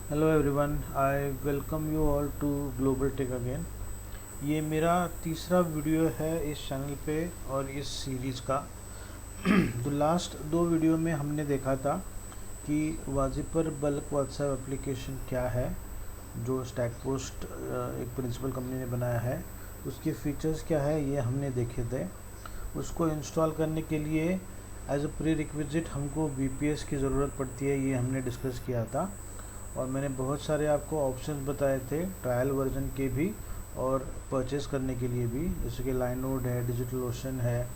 Hello everyone, I welcome you all to global tech again. ये मेरा तीसरा video है इस चैनल पे और इस सीरीज़ का। तो लास्ट दो वीडियो में हमने देखा था कि वाजिपर बल्क व्हाट्सएप एप्लीकेशन क्या है, जो स्टैक पोस्ट एक प्रिंसिपल कंपनी ने बनाया है, उसके फीचर्स क्या है ये हमने देखे थे। उसको इंस्टॉल करने के लिए एज अ प्री रिक्विजिट हमको VPS की ज़रूरत पड़ती है, ये हमने डिस्कस किया था। और मैंने बहुत सारे आपको ऑप्शंस बताए थे ट्रायल वर्जन के भी और परचेज़ करने के लिए भी, जैसे कि लाइनोड है, डिजिटल ओशन है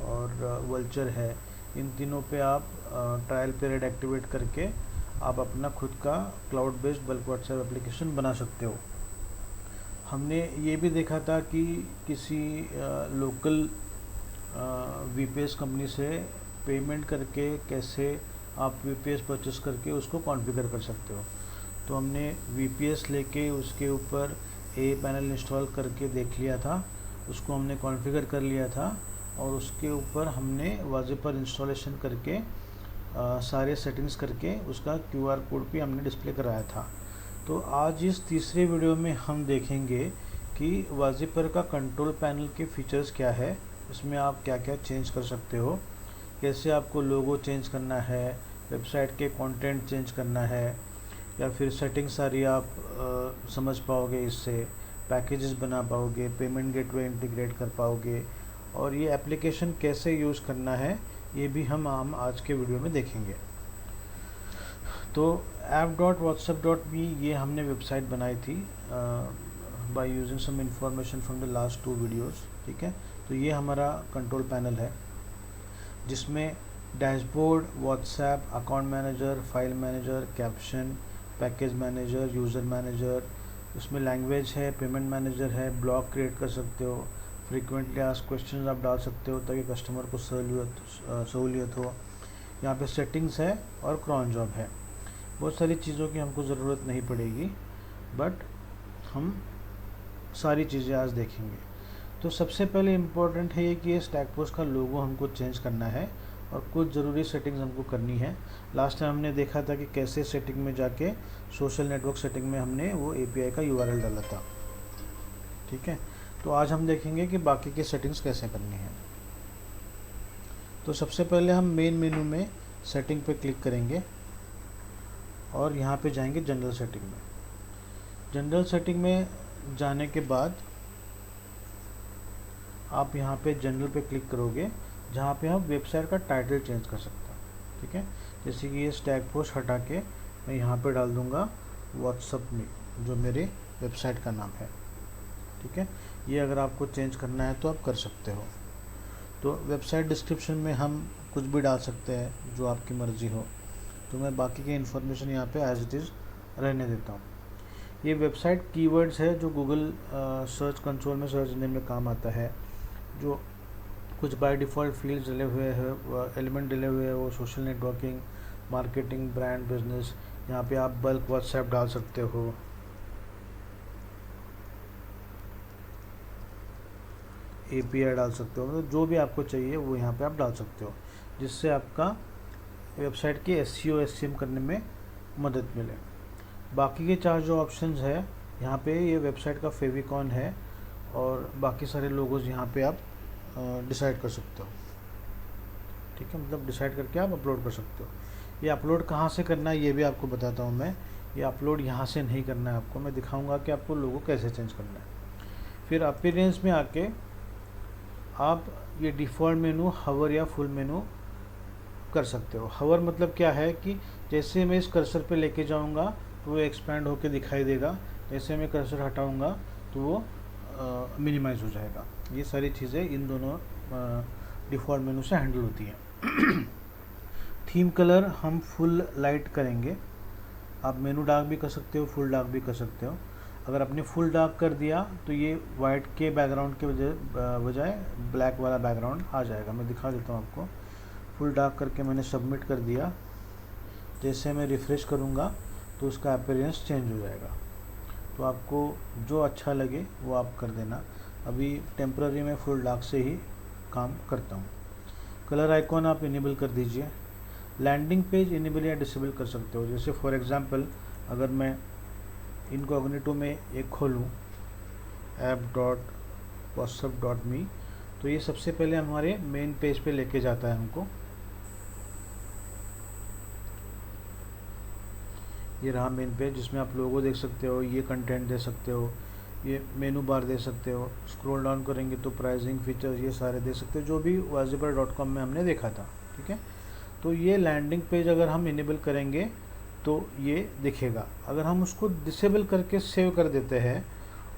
और वल्चर है। इन तीनों पे आप ट्रायल पीरियड एक्टिवेट करके आप अपना खुद का cloud based bulk WhatsApp application बना सकते हो। हमने ये भी देखा था कि किसी लोकल VPS कंपनी से पेमेंट करके कैसे आप VPS परचेस करके उसको कॉन्फ़िगर कर सकते हो। तो हमने VPS लेके उसके ऊपर ए पैनल इंस्टॉल करके देख लिया था, उसको हमने कॉन्फ़िगर कर लिया था और उसके ऊपर हमने वाजिपर इंस्टॉलेशन करके सारे सेटिंग्स करके उसका QR कोड भी हमने डिस्प्ले कराया था। तो आज इस तीसरे वीडियो में हम देखेंगे कि वाजिपर का कंट्रोल पैनल के फीचर्स क्या है, इसमें आप क्या क्या चेंज कर सकते हो, कैसे आपको लोगो चेंज करना है, वेबसाइट के कंटेंट चेंज करना है, या फिर सेटिंग सारी आप समझ पाओगे, इससे पैकेजेस बना पाओगे, पेमेंट गेटवे इंटीग्रेट कर पाओगे और ये एप्लीकेशन कैसे यूज़ करना है ये भी हम आज के वीडियो में देखेंगे। तो app.whatsapp.me ये हमने वेबसाइट बनाई थी by using some information from the last two videos. ठीक है, तो ये हमारा कंट्रोल पैनल है जिसमें dashboard, WhatsApp, account manager, file manager, caption, package manager, user manager, उसमें लैंग्वेज है, पेमेंट मैनेजर है, ब्लॉग क्रिएट कर सकते हो, फ्रीक्वेंटली आस्क्ड क्वेश्चंस आप डाल सकते हो ताकि कस्टमर को सहूलियत हो। यहाँ पे सेटिंग्स है और क्रॉन जॉब है। बहुत सारी चीज़ों की हमको ज़रूरत नहीं पड़ेगी, बट हम सारी चीज़ें आज देखेंगे। तो सबसे पहले इम्पोर्टेंट है ये कि ये स्टैक पोस्ट का लोगो हमको चेंज करना है और कुछ ज़रूरी सेटिंग्स हमको करनी है। लास्ट टाइम हमने देखा था कि कैसे सेटिंग में जाके सोशल नेटवर्क सेटिंग में हमने वो API का URL डाला था। ठीक है, तो आज हम देखेंगे कि बाकी की सेटिंग्स कैसे करनी है। तो सबसे पहले हम मेन मेनू में सेटिंग पे क्लिक करेंगे और यहाँ पे जाएंगे जनरल सेटिंग में। जनरल सेटिंग में जाने के बाद आप यहाँ पे जनरल पे क्लिक करोगे, जहाँ पे आप वेबसाइट का टाइटल चेंज कर सकते हैं। ठीक है, जैसे कि ये स्टैक पोस्ट हटा के मैं यहाँ पे डाल दूँगा व्हाट्सअप में, जो मेरे वेबसाइट का नाम है। ठीक है, ये अगर आपको चेंज करना है तो आप कर सकते हो। तो वेबसाइट डिस्क्रिप्शन में हम कुछ भी डाल सकते हैं जो आपकी मर्ज़ी हो। तो मैं बाकी की इन्फॉर्मेशन यहाँ पे एज इट इज़ रहने देता हूँ। ये वेबसाइट कीवर्ड्स है जो गूगल सर्च कंसोल में, सर्च इंजन में काम आता है। जो कुछ बाय डिफ़ॉल्ट फील्ड्स डले हुए हैं, एलिमेंट डले हुए हैं, वो social networking, marketing, brand, business. यहाँ पे आप बल्क व्हाट्सएप डाल सकते हो, API डाल सकते हो, मतलब जो भी आपको चाहिए वो यहाँ पे आप डाल सकते हो, जिससे आपका वेबसाइट की SEO SEM करने में मदद मिले। बाकी के चार जो ऑप्शंस है यहाँ पे, ये वेबसाइट का फेविकॉन है और बाकी सारे लोगोज यहाँ पे आप डिसाइड कर सकते हो। ठीक है, मतलब डिसाइड करके आप अपलोड कर सकते हो। ये अपलोड कहाँ से करना है ये भी आपको बताता हूँ मैं। ये अपलोड यहाँ से नहीं करना है आपको, मैं दिखाऊंगा कि आपको लोगो कैसे चेंज करना है। फिर अपीयरेंस में आके आप ये डिफ़ॉल्ट मेनू, हवर या फुल मेनू कर सकते हो। हवर मतलब क्या है कि जैसे मैं इस कर्सर पे लेके जाऊंगा तो वो एक्सपैंड होके दिखाई देगा, जैसे मैं कर्सर हटाऊंगा तो वो मिनिमाइज हो जाएगा। ये सारी चीज़ें इन दोनों डिफ़ॉल्ट मेनू से हैंडल होती हैं। थीम कलर हम फुल लाइट करेंगे। आप मेनू डार्क भी कर सकते हो, फुल डार्क भी कर सकते हो। अगर आपने फुल डार्क कर दिया तो ये वाइट के बैकग्राउंड के बजाय ब्लैक वाला बैकग्राउंड आ जाएगा। मैं दिखा देता हूँ आपको। फुल डार्क करके मैंने सबमिट कर दिया। जैसे मैं रिफ़्रेश करूँगा तो उसका अपीयरेंस चेंज हो जाएगा। तो आपको जो अच्छा लगे वो आप कर देना। अभी टेम्पररी में फुल डार्क से ही काम करता हूँ। कलर आइकॉन आप इनेबल कर दीजिए। लैंडिंग पेज इनेबल या डिसेबल कर सकते हो। जैसे फॉर एग्जांपल अगर मैं इनकॉग्निटो में एक खोलूँ app.whatsapp.me, तो ये सबसे पहले हमारे मेन पेज पे लेके जाता है हमको। ये रहा मेन पेज, जिसमें आप लोगो देख सकते हो, ये कंटेंट दे सकते हो, ये मेनू बार दे सकते हो, स्क्रॉल डाउन करेंगे तो प्राइसिंग फीचर्स ये सारे दे सकते हो, जो भी wazibar.com में हमने देखा था। ठीक है, तो ये लैंडिंग पेज अगर हम इनेबल करेंगे तो ये दिखेगा। अगर हम उसको डिसेबल करके सेव कर देते हैं,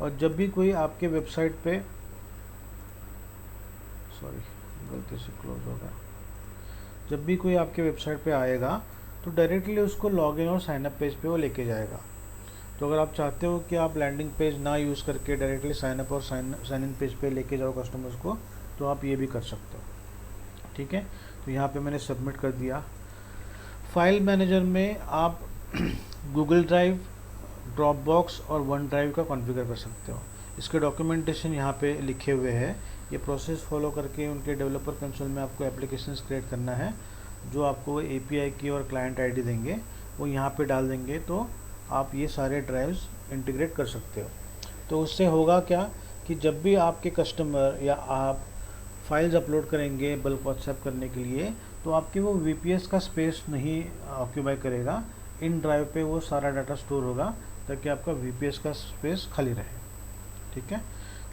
और जब भी कोई आपके वेबसाइट पे, सॉरी गलती से क्लोज हो गया, जब भी कोई आपके वेबसाइट पे आएगा तो डायरेक्टली उसको लॉगिन और साइनअप पेज पे वो लेके जाएगा। तो अगर आप चाहते हो कि आप लैंडिंग पेज ना यूज़ करके डायरेक्टली साइनअप और साइन इन पेज पे लेके जाओ कस्टमर्स को, तो आप ये भी कर सकते हो। ठीक है, तो यहाँ पे मैंने सबमिट कर दिया। फाइल मैनेजर में आप गूगल ड्राइव, ड्रॉपबॉक्स और वन ड्राइव का कॉन्फ़िगर कर सकते हो। इसके डॉक्यूमेंटेशन यहाँ पे लिखे हुए हैं। ये प्रोसेस फॉलो करके उनके डेवलपर कंसोल में आपको एप्लीकेशंस क्रिएट करना है, जो आपको एपीआई की और क्लाइंट आईडी देंगे, वो यहाँ पे डाल देंगे, तो आप ये सारे ड्राइव्स इंटीग्रेट कर सकते हो। तो उससे होगा क्या कि जब भी आपके कस्टमर या आप फाइल्स अपलोड करेंगे बल्क व्हाट्सएप करने के लिए, तो आपके वो वीपीएस का स्पेस नहीं ऑक्यूपाई करेगा। इन ड्राइव पे वो सारा डाटा स्टोर होगा, ताकि आपका वीपीएस का स्पेस खाली रहे। ठीक है,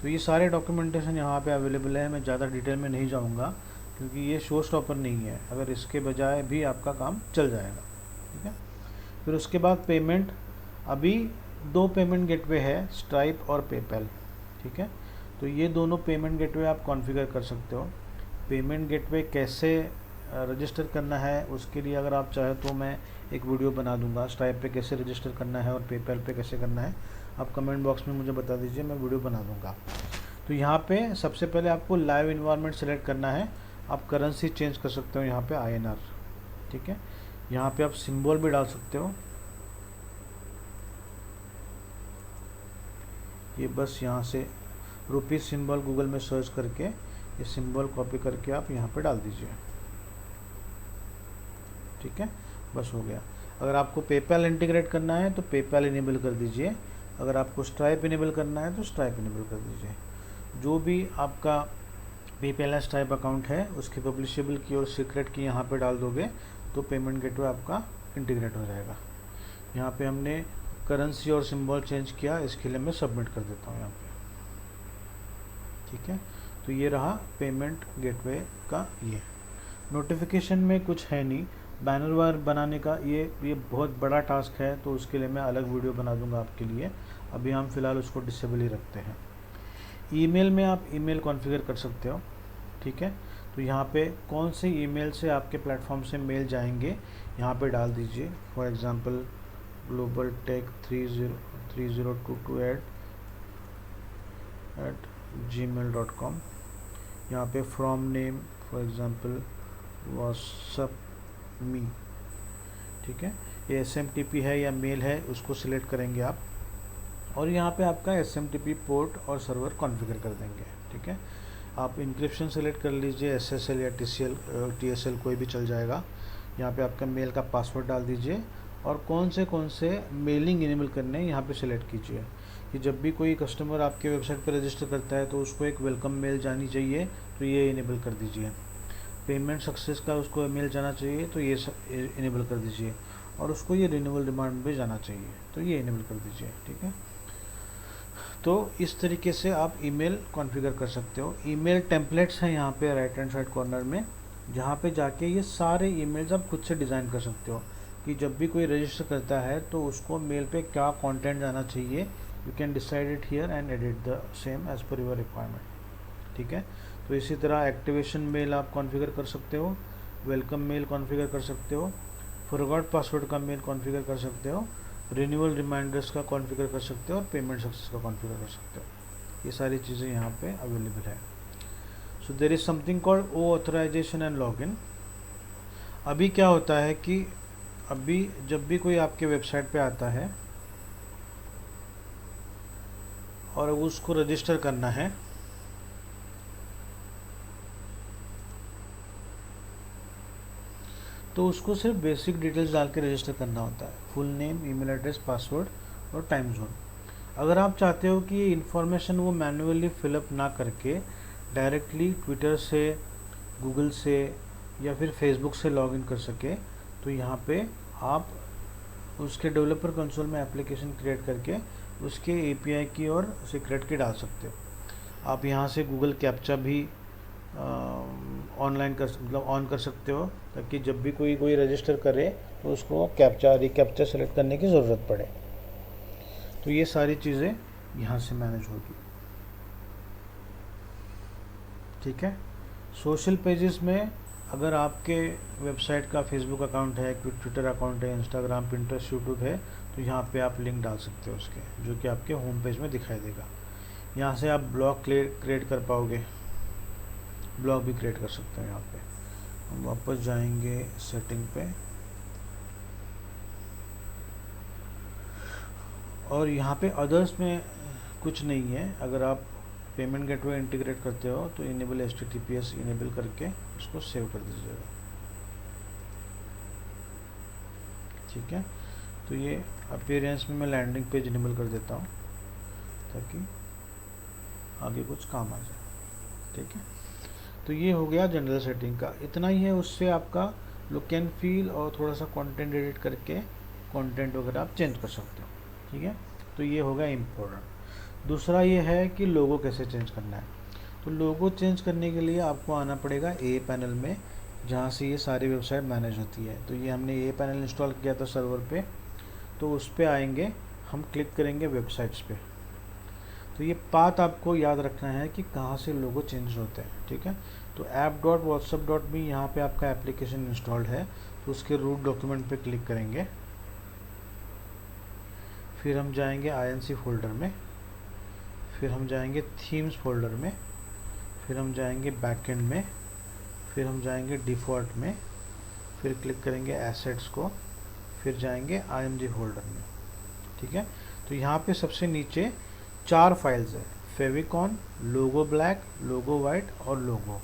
तो ये सारे डॉक्यूमेंटेशन यहाँ पे अवेलेबल है। मैं ज़्यादा डिटेल में नहीं जाऊँगा, क्योंकि ये शो स्टॉपर नहीं है, अगर इसके बजाय भी आपका काम चल जाएगा। ठीक है, फिर उसके बाद पेमेंट। अभी दो पेमेंट गेटवे है, स्ट्राइप और पेपैल। ठीक है, तो ये दोनों पेमेंट गेटवे आप कॉन्फ़िगर कर सकते हो। पेमेंट गेटवे कैसे रजिस्टर करना है, उसके लिए अगर आप चाहे तो मैं एक वीडियो बना दूंगा। स्ट्राइप पे कैसे रजिस्टर करना है और पेपैल पे कैसे करना है, आप कमेंट बॉक्स में मुझे बता दीजिए, मैं वीडियो बना दूंगा। तो यहाँ पे सबसे पहले आपको लाइव इन्वायरमेंट सेलेक्ट करना है। आप करेंसी चेंज कर सकते हो यहाँ पे INR। ठीक है, यहाँ पे आप सिंबल भी डाल सकते हो। ये बस यहाँ से रुपीज़ सिंबल गूगल में सर्च करके ये सिंबल कॉपी करके आप यहाँ पे डाल दीजिए। ठीक है, बस हो गया। अगर आपको पेपैल इंटीग्रेट करना है तो पेपैल इनेबल कर दीजिए। अगर आपको स्ट्राइप इनेबल करना है तो स्ट्राइप इनेबल कर दीजिए। जो भी आपका पेपैल या स्ट्राइप अकाउंट है, उसकी पब्लिशेबल की और सीक्रेट की यहाँ पे डाल दोगे तो पेमेंट गेटवे आपका इंटीग्रेट हो जाएगा। यहाँ पे हमने करेंसी और सिंबल चेंज किया, इसके लिए मैं सबमिट कर देता हूँ यहाँ पे। ठीक है, तो ये रहा पेमेंट गेटवे का। ये नोटिफिकेशन में कुछ है नहीं, बैनर वार बनाने का ये बहुत बड़ा टास्क है, तो उसके लिए मैं अलग वीडियो बना दूंगा आपके लिए। अभी हम फिलहाल उसको डिसेबल ही रखते हैं। ईमेल में आप ईमेल कॉन्फ़िगर कर सकते हो। ठीक है, तो यहाँ पे कौन से ईमेल से आपके प्लेटफॉर्म से मेल जाएंगे यहाँ पे डाल दीजिए। For example globaltech3022@gmail.com। यहाँ पे from name for example WhatsApp.me। ठीक है, ये SMTP है या मेल है, उसको सिलेक्ट करेंगे आप, और यहाँ पे आपका SMTP पोर्ट और सर्वर कॉन्फ़िगर कर देंगे। ठीक है, आप इंक्रिप्शन सेलेक्ट कर लीजिए, SSL या TSL कोई भी चल जाएगा। यहाँ पे आपका मेल का पासवर्ड डाल दीजिए, और कौन से मेलिंग इनेबल करने हैं यहाँ पे सिलेक्ट कीजिए कि जब भी कोई कस्टमर आपके वेबसाइट पर रजिस्टर करता है तो उसको एक वेलकम मेल जानी चाहिए, तो ये इनेबल कर दीजिए। पेमेंट सक्सेस का उसको मेल जाना चाहिए, तो ये इनेबल कर दीजिए, और उसको ये रिन्यूअल डिमांड भी जाना चाहिए, तो ये इनेबल कर दीजिए। ठीक है, तो इस तरीके से आप ईमेल कॉन्फ़िगर कर सकते हो। ईमेल टेम्पलेट्स हैं यहाँ पे राइट हैंड साइड कॉर्नर में, जहाँ पे जाके ये सारे ईमेल्स आप खुद से डिज़ाइन कर सकते हो कि जब भी कोई रजिस्टर करता है तो उसको मेल पे क्या कंटेंट जाना चाहिए। You can decide it here and edit the same as per your requirement. ठीक है, तो इसी तरह एक्टिवेशन मेल आप कॉन्फ़िगर कर सकते हो, वेलकम मेल कॉन्फ़िगर कर सकते हो, फॉरगॉट पासवर्ड का मेल कॉन्फ़िगर कर सकते हो, रिन्यूअल रिमाइंडर्स का कॉन्फ़िगर कर सकते हो, और पेमेंट सक्सेस का कॉन्फ़िगर कर सकते हो। ये सारी चीज़ें यहाँ पे अवेलेबल है। So there is something called authorisation and login. अभी क्या होता है कि अभी जब भी कोई आपके वेबसाइट पे आता है और उसको रजिस्टर करना है, तो उसको सिर्फ बेसिक डिटेल्स डाल के रजिस्टर करना होता है, full name, email address, password और टाइम जोन। अगर आप चाहते हो कि ये इन्फॉर्मेशन वो मैन्युअली फिलअप ना करके डायरेक्टली ट्विटर से, गूगल से या फिर फेसबुक से लॉगिन कर सके, तो यहाँ पे आप उसके डेवलपर कंसोल में एप्लीकेशन क्रिएट करके उसके एपीआई की और सीक्रेट की डाल सकते हो। आप यहाँ से गूगल कैप्चा भी ऑनलाइन ऑन कर सकते हो, ताकि जब भी कोई रजिस्टर करे तो उसको रिकैप्चा सेलेक्ट करने की ज़रूरत पड़े। तो ये सारी चीज़ें यहाँ से मैनेज होगी। ठीक है। सोशल पेजेस में अगर आपके वेबसाइट का फेसबुक अकाउंट है, ट्विटर अकाउंट है, इंस्टाग्राम, पिंटरेस्ट, यूट्यूब है, तो यहाँ पे आप लिंक डाल सकते हो उसके, जो कि आपके होम पेज में दिखाई देगा। यहाँ से आप ब्लॉग क्रिएट कर पाओगे, ब्लॉग भी क्रिएट कर सकते हो। यहाँ पे हम वापस जाएंगे सेटिंग पे, और यहाँ पे अदर्स में कुछ नहीं है। अगर आप पेमेंट गेटवे इंटीग्रेट करते हो तो इनेबल HTTPS इनेबल करके उसको सेव कर दीजिएगा। ठीक है। तो ये अपीयरेंस में मैं लैंडिंग पेज इनेबल कर देता हूँ ताकि आगे कुछ काम आ जाए। ठीक है। तो ये हो गया जनरल सेटिंग का, इतना ही है। उससे आपका लुक एंड फील और थोड़ा सा कंटेंट एडिट करके कंटेंट वगैरह आप चेंज कर सकते हो। ठीक है। तो ये होगा इम्पोर्टेंट। दूसरा ये है कि लोगो कैसे चेंज करना है। तो लोगो चेंज करने के लिए आपको आना पड़ेगा ए पैनल में, जहाँ से ये सारी वेबसाइट मैनेज होती है। तो ये हमने ए पैनल इंस्टॉल किया था सर्वर पे, तो उस पर आएंगे, हम क्लिक करेंगे वेबसाइट्स पे। तो ये पाथ आपको याद रखना है कि कहाँ से लोगो चेंज होते हैं। ठीक है। तो app.whatsapp.me यहाँ पे आपका एप्लीकेशन इंस्टॉल्ड है, तो उसके रूट डॉक्यूमेंट पे क्लिक करेंगे। फिर हम जाएंगे INC फोल्डर में, फिर हम जाएंगे थीम्स फोल्डर में, फिर हम जाएंगे बैकएंड में, फिर हम जाएंगे डिफ़ॉल्ट में, फिर क्लिक करेंगे एसेट्स को, फिर जाएंगे IMG फोल्डर में। ठीक है। तो यहाँ पे सबसे नीचे 4 फाइल्स है, फेविकॉन, लोगो ब्लैक, लोगो वाइट और लोगो।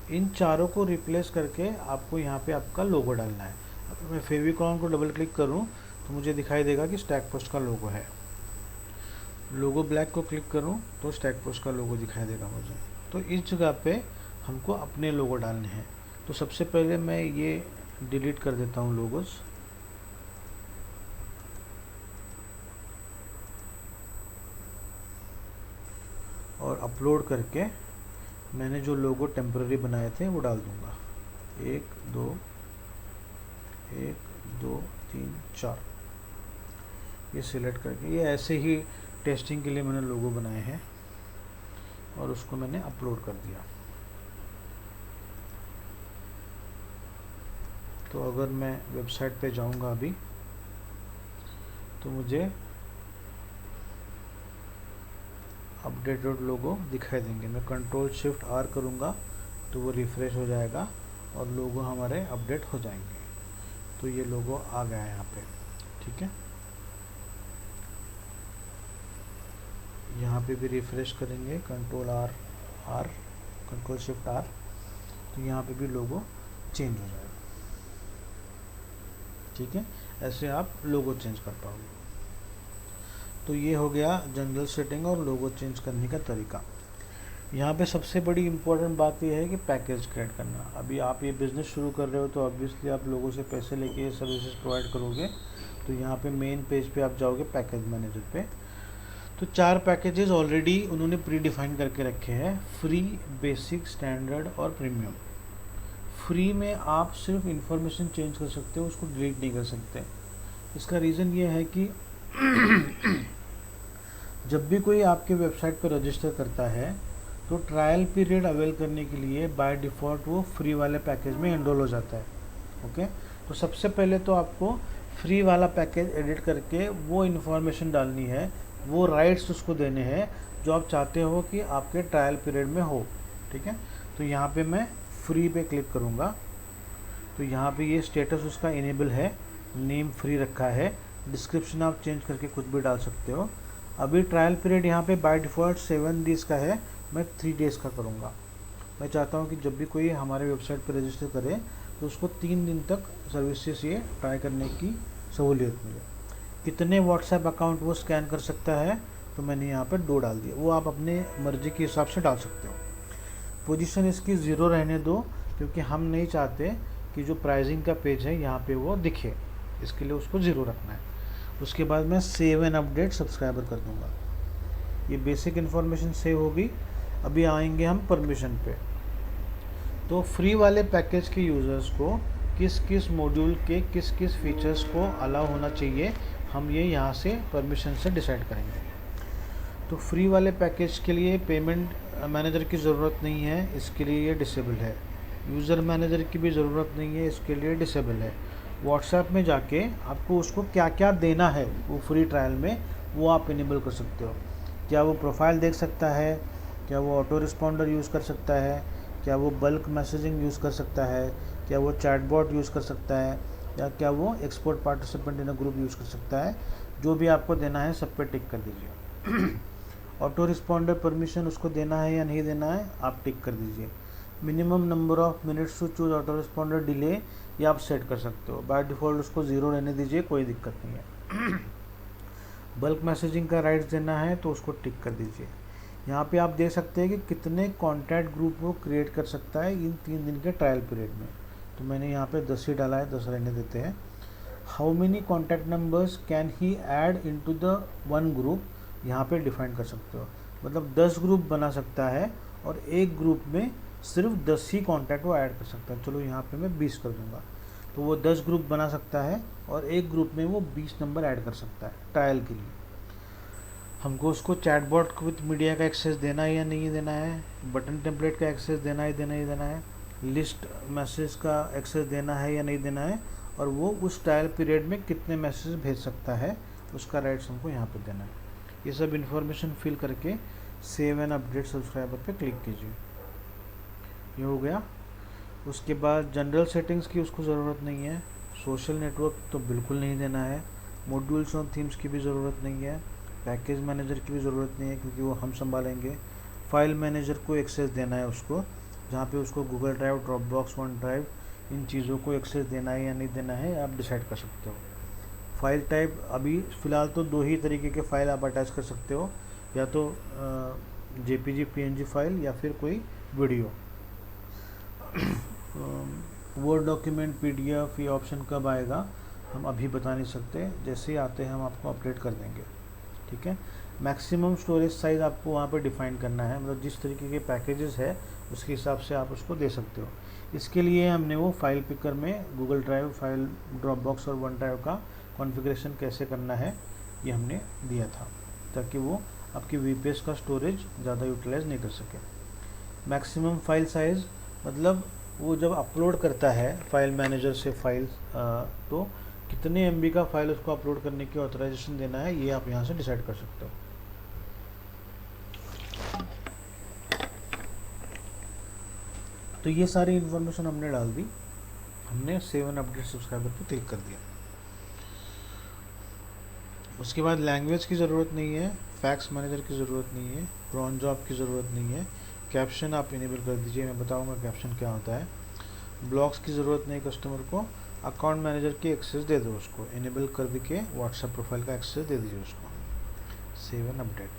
इन चारों को रिप्लेस करके आपको यहाँ पे आपका लोगो डालना है। अगर मैं फेविकॉन को डबल क्लिक करूँ तो मुझे दिखाई देगा कि स्टैक पोस्ट का लोगो है। लोगो ब्लैक को क्लिक करूँ तो स्टैक पोस्ट का लोगो दिखाई देगा मुझे। तो इस जगह पे हमको अपने लोगो डालने हैं। तो सबसे पहले मैं ये डिलीट कर देता हूँ लोगोस, और अपलोड करके मैंने जो लोगो टेम्पररी बनाए थे वो डाल दूंगा। 1 2 1 2 3 4 ये सिलेक्ट करके, ये ऐसे ही टेस्टिंग के लिए मैंने लोगो बनाए हैं, और उसको मैंने अपलोड कर दिया। तो अगर मैं वेबसाइट पे जाऊंगा अभी, तो मुझे अपडेटेड लोगो दिखाई देंगे। मैं Ctrl+Shift+R करूंगा तो वो रिफ़्रेश हो जाएगा और लोगो हमारे अपडेट हो जाएंगे। तो ये लोगो आ गया है यहाँ पे। ठीक है। यहाँ पे भी रिफ़्रेश करेंगे, Ctrl+R, तो यहाँ पे भी लोगो चेंज हो जाएगा। ठीक है। ऐसे आप लोगो चेंज कर पाओगे। तो ये हो गया जनरल सेटिंग और लोगो चेंज करने का तरीका। यहाँ पे सबसे बड़ी इम्पोर्टेंट बात यह है कि पैकेज क्रिएट करना। अभी आप ये बिज़नेस शुरू कर रहे हो तो ऑब्वियसली आप लोगों से पैसे लेके ये सर्विसेज प्रोवाइड करोगे। तो यहाँ पे मेन पेज पे आप जाओगे पैकेज मैनेजर पे, तो 4 पैकेजेस ऑलरेडी उन्होंने प्री डिफाइन करके रखे हैं, फ्री, बेसिक, स्टैंडर्ड और प्रीमियम। फ्री में आप सिर्फ इंफॉर्मेशन चेंज कर सकते हो, उसको डिलीट नहीं कर सकते। इसका रीज़न ये है कि जब भी कोई आपके वेबसाइट पर रजिस्टर करता है तो ट्रायल पीरियड अवेल करने के लिए बाय डिफ़ॉल्ट वो फ्री वाले पैकेज में एनरोल हो जाता है। ओके। तो सबसे पहले तो आपको फ्री वाला पैकेज एडिट करके वो इन्फॉर्मेशन डालनी है, वो राइट्स उसको देने हैं जो आप चाहते हो कि आपके ट्रायल पीरियड में हो। ठीक है। तो यहाँ पे मैं फ्री पे क्लिक करूँगा, तो यहाँ पे ये स्टेटस उसका इनेबल है, नेम फ्री रखा है, डिस्क्रिप्शन आप चेंज करके कुछ भी डाल सकते हो। अभी ट्रायल पीरियड यहाँ पे बाय डिफ़ॉल्ट 7 डेज़ का है, मैं 3 डेज़ का करूँगा। मैं चाहता हूँ कि जब भी कोई हमारे वेबसाइट पर रजिस्टर करे तो उसको 3 दिन तक सर्विसेज ये ट्राई करने की सहूलियत मिले। कितने व्हाट्सएप अकाउंट वो स्कैन कर सकता है, तो मैंने यहाँ पर 2 डाल दिया, वो आप अपने मर्जी के हिसाब से डाल सकते हो। पोजीशन इसकी 0 रहने दो, क्योंकि हम नहीं चाहते कि जो प्राइसिंग का पेज है यहाँ पे वो दिखे, इसके लिए उसको 0 रखना है। उसके बाद मैं सेव एंड अपडेट सब्सक्राइबर कर दूँगा। ये बेसिक इन्फॉर्मेशन सेव होगी। अभी आएंगे हम परमिशन पे। तो फ्री वाले पैकेज के यूज़र्स को किस किस मॉड्यूल के किस किस फीचर्स को अलाउ होना चाहिए, हम ये यहाँ से परमिशन से डिसाइड करेंगे। तो फ्री वाले पैकेज के लिए पेमेंट मैनेजर की ज़रूरत नहीं है, इसके लिए ये डिसेबल है। यूज़र मैनेजर की भी ज़रूरत नहीं है, इसके लिए डिसेबल है। व्हाट्सएप में जाके आपको उसको क्या क्या देना है वो फ्री ट्रायल में, वो आप इनेबल कर सकते हो। क्या वो प्रोफाइल देख सकता है, क्या वो ऑटो रिस्पॉन्डर यूज़ कर सकता है, क्या वो बल्क मैसेजिंग यूज़ कर सकता है, क्या वो चैटबॉट यूज़ कर सकता है, या क्या वो export participant in a group use कर सकता है। जो भी आपको देना है सब पे टिक कर दीजिए। ऑटो रिस्पॉन्डर परमिशन उसको देना है या नहीं देना है, आप टिक कर दीजिए। Minimum number of minutes to choose auto responder delay, ये आप सेट कर सकते हो। बाय डिफ़ॉल्ट उसको 0 रहने दीजिए, कोई दिक्कत नहीं है। बल्क मैसेजिंग का राइट्स देना है तो उसको टिक कर दीजिए। यहाँ पे आप देख सकते हैं कि कितने कॉन्टैक्ट ग्रुप वो क्रिएट कर सकता है इन 3 दिन के ट्रायल पीरियड में। तो मैंने यहाँ पे 10 ही डाला है, 10 रहने देते हैं। How many contact numbers can he add into the one group, यहाँ पे डिफाइन कर सकते हो। मतलब 10 ग्रुप बना सकता है और एक ग्रुप में सिर्फ 10 ही कॉन्टैक्ट वो ऐड कर सकता है। चलो यहाँ पे मैं 20 कर दूँगा, तो वो 10 ग्रुप बना सकता है और एक ग्रुप में वो 20 नंबर ऐड कर सकता है ट्रायल के लिए। हमको उसको चैटबॉट विथ मीडिया का एक्सेस देना है या नहीं देना है, बटन टेम्पलेट का एक्सेस देना ही देना है, लिस्ट मैसेज का एक्सेस देना है या नहीं देना है, और वो उस ट्रायल पीरियड में कितने मैसेज भेज सकता है, उसका राइट्स हमको यहाँ पे देना है। ये सब इन्फॉर्मेशन फिल करके सेव एंड अपडेट सब्सक्राइबर पे क्लिक कीजिए। ये हो गया। उसके बाद जनरल सेटिंग्स की उसको ज़रूरत नहीं है, सोशल नेटवर्क तो बिल्कुल नहीं देना है, मॉड्यूल्स और थीम्स की भी ज़रूरत नहीं है, पैकेज मैनेजर की भी ज़रूरत नहीं है क्योंकि वो हम संभालेंगे। फाइल मैनेजर को एक्सेस देना है उसको, जहाँ पे उसको Google drive, drop box, one drive, इन चीज़ों को एक्सेस देना है या नहीं देना है, आप डिसाइड कर सकते हो। फाइल टाइप अभी फ़िलहाल तो 2 ही तरीके के फ़ाइल आप अटैच कर सकते हो, या तो JPG PNG फाइल या फिर कोई वीडियो। वर्ड डॉक्यूमेंट, PDF, ये ऑप्शन कब आएगा हम अभी बता नहीं सकते, जैसे ही आते हैं हम आपको अपडेट कर देंगे। ठीक है। मैक्सिमम स्टोरेज साइज़ आपको वहाँ पर डिफ़ाइन करना है, मतलब जिस तरीके के पैकेजेस है उसके हिसाब से आप उसको दे सकते हो। इसके लिए हमने वो फाइल पिकर में Google drive, file, drop box और वन ड्राइव का कॉन्फ़िगरेशन कैसे करना है ये हमने दिया था, ताकि वो आपकी VPS का स्टोरेज ज़्यादा यूटिलाइज नहीं कर सके। मैक्सिमम फाइल साइज़ मतलब वो जब अपलोड करता है फाइल मैनेजर से फाइल, तो कितने MB का फाइल उसको अपलोड करने की ऑथराइजेशन देना है, ये आप यहाँ से डिसाइड कर सकते हो। तो ये सारी इन्फॉर्मेशन हमने डाल दी, हमने सेव एंड अपडेट सब्सक्राइबर पे क्लिक कर दिया। उसके बाद लैंग्वेज की ज़रूरत नहीं है, फैक्स मैनेजर की ज़रूरत नहीं है, क्रॉन जॉब की ज़रूरत नहीं है, कैप्शन आप इनेबल कर दीजिए, मैं बताऊंगा कैप्शन क्या होता है। ब्लॉग्स की ज़रूरत नहीं कस्टमर को, अकाउंट मैनेजर की एक्सेस दे दो उसको, इनेबल कर के व्हाट्सएप प्रोफाइल का एक्सेस दे दीजिए उसको। Save and update.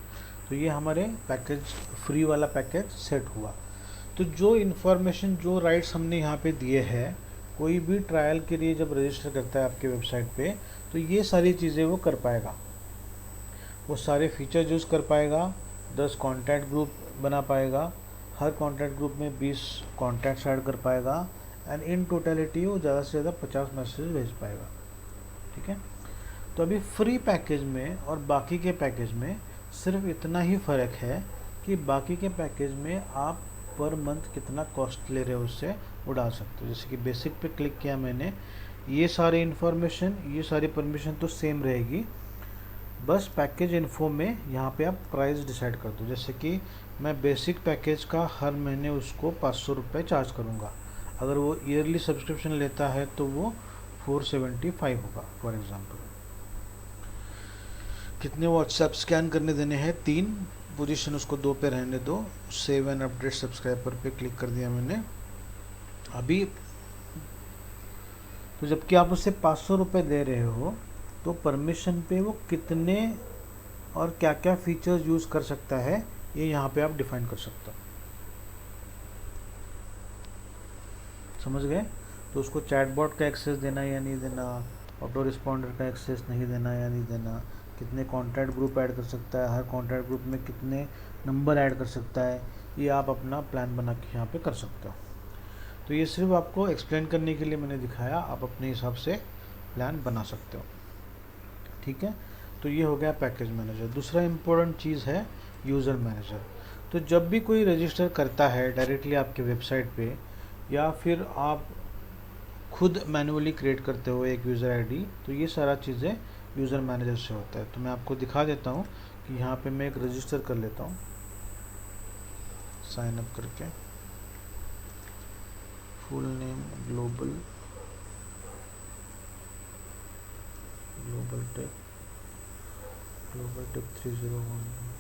तो ये हमारे पैकेज, फ्री वाला पैकेज सेट हुआ। तो जो इन्फॉर्मेशन, जो राइट्स हमने यहाँ पे दिए हैं, कोई भी ट्रायल के लिए जब रजिस्टर करता है आपके वेबसाइट पे, तो ये सारी चीज़ें वो कर पाएगा, वो सारे फीचर्स यूज़ कर पाएगा, 10 कॉन्टैक्ट ग्रुप बना पाएगा, हर कॉन्टैक्ट ग्रुप में 20 कॉन्टैक्ट्स ऐड कर पाएगा, एंड इन टोटलिटी वो ज़्यादा से ज़्यादा 50 मैसेज भेज पाएगा। ठीक है। तो अभी फ्री पैकेज में और बाकी के पैकेज में सिर्फ इतना ही फ़र्क है कि बाकी के पैकेज में आप पर मंथ कितना कॉस्ट ले रहे हो उससे वो डाल सकते हो। जैसे कि बेसिक पे क्लिक किया मैंने, ये सारी इन्फॉर्मेशन, ये सारी परमिशन तो सेम रहेगी, बस पैकेज इन्फो में यहाँ पे आप प्राइस डिसाइड कर दो। जैसे कि मैं बेसिक पैकेज का हर महीने उसको 500 रुपये चार्ज करूँगा, अगर वो ईयरली सब्सक्रिप्शन लेता है तो वो 475 होगा फॉर एग्ज़ाम्पल। कितने व्हाट्सएप स्कैन करने देने हैं, 3, पोजीशन उसको 2 पे रहने दो। सेव एंड अपडेट सब्सक्राइबर पे क्लिक कर दिया मैंने। अभी तो जबकि आप उससे 500 रुपये दे रहे हो, तो परमिशन पे वो कितने और क्या क्या फीचर्स यूज़ कर सकता है, ये यहाँ पे आप डिफाइन कर सकते हो। समझ गए? तो उसको चैटबॉट का एक्सेस देना या नहीं देना, ऑटो रिस्पॉन्डर का एक्सेस नहीं देना या नहीं देना, कितने कॉन्टैक्ट ग्रुप ऐड कर सकता है, हर कॉन्टैक्ट ग्रुप में कितने नंबर ऐड कर सकता है, ये आप अपना प्लान बना के यहाँ पे कर सकते हो। तो ये सिर्फ आपको एक्सप्लेन करने के लिए मैंने दिखाया, आप अपने हिसाब से प्लान बना सकते हो। ठीक है, तो ये हो गया पैकेज मैनेजर। दूसरा इम्पोर्टेंट चीज़ है यूज़र मैनेजर। तो जब भी कोई रजिस्टर करता है डायरेक्टली आपके वेबसाइट पे, या फिर आप खुद मैनुअली क्रिएट करते हो एक यूज़र आईडी, तो ये सारा चीज़ें यूज़र मैनेजर से होता है। तो मैं आपको दिखा देता हूँ कि यहाँ पे मैं एक रजिस्टर कर लेता हूँ साइन अप करके। Full name global tech 301।